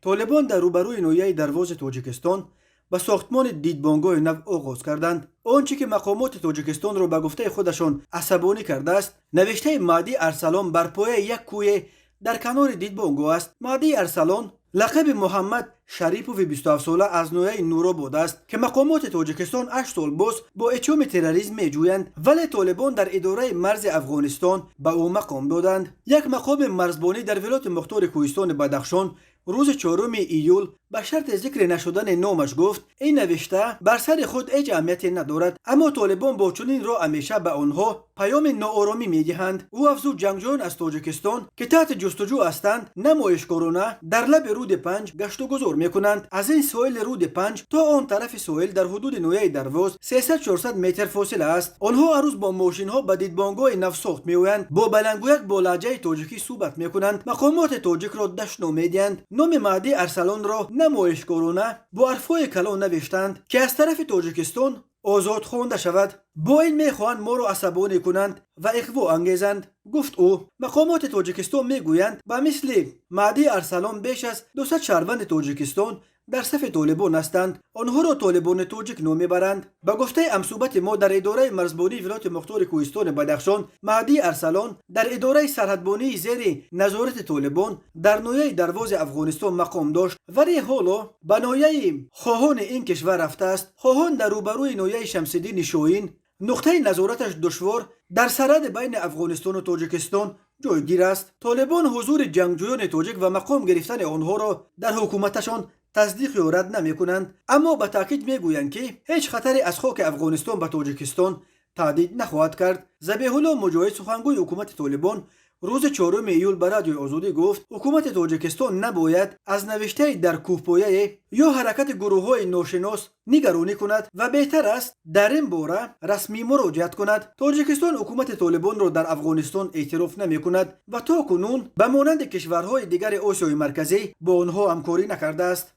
طالبان در روبروی نویه دروازه تاجیکستان به ساختمان دیدبانگاه نو آغاز کردند. آنچه که مقامات تاجیکستان را به گفته خودشان عصبانی کرده است، نوشته مهدی ارسلان بر پایه یک کوه در کنار دیدبانگاه است. مهدی ارسلان لقب محمد شریپوف 27 ساله از نوعه نورآباد است که مقامات تاجیکستان 8 سال باز با اتهام تروریسم میجویند، ولی طالبان در اداره مرز افغانستان به او مقام دادند. یک مقام مرزبانی در ولایت مختار کوهستان بدخشان روز 4 ایول به شرط ذکر نشدن نامش گفت این نوشته بر سر خود هیچ اهمیتی ندارد، اما طالبان با چنین را همیشه به آنها پیام ناآرامی میدهند. او افزود جنگجویان از تاجیکستان که تحت جستجو هستند نمایشکارانه در لب رود پنج گشت و گذار میکنند. از این ساحل رود پنج تا آن طرف ساحل در حدود نویه دروازه 300-400 متر فاصله است. آنها هر روز با ماشین ها به دیدبانگاه نو ساخت میآیند، با بلندگویک با لهجه تاجیکی صحبت میکنند. مقامات تاجیک را دشنام میدهند. نام مهدی ارسلان را نمایشکارانه با حرفهای کلان نوشتند که از طرف تاجیکستان آزاد خوانده شود. با این میخواهند ما را عصبانی کنند و اغوا انگیزند، گفت او. مقامات تاجیکستان میگویند به مثل مهدی ارسلان بیش از 200 شهروند تاجیکستان در صف طالبان هستند. آنها را طالبان تاجیک نام میبرند. به گفته همصحبت ما در اداره مرزبانی ولایت مختار کوهستان بدخشان، مهدی ارسلان در اداره سرحدبانی زیر نظارت طالبان در نویه دروازه افغانستان مقام داشت، ولی حالا به نویه خواهان این کشور رفته است. خواهان در روبروی نویه شمس‌الدین شاهین نقطه نظارتش دشوار در سرحد بین افغانستان و تاجیکستان جایگیر است. طالبان حضور جنگجویان تاجیک و مقام گرفتن آنها را در حکومتشان تصدیق یا رد نمی کنند، اما به تاکید می گویند که هیچ خطری از خاک افغانستان به تاجیکستان تهدید نخواهد کرد. ذبیح الله مجاهد سخنگوی حکومت طالبان روز 4 ایول به رادیو آزادی گفت حکومت تاجیکستان نباید از نوشته در کوهپایه یا حرکت گروه‌های ناشناس نگرانی کند و بهتر است در این باره رسمی مراجعت کند. تاجیکستان حکومت طالبان را در افغانستان اعتراف نمی کند و تا کنون به مانند کشورهای دیگر آسیای مرکزی با آنها همکاری نکرده است.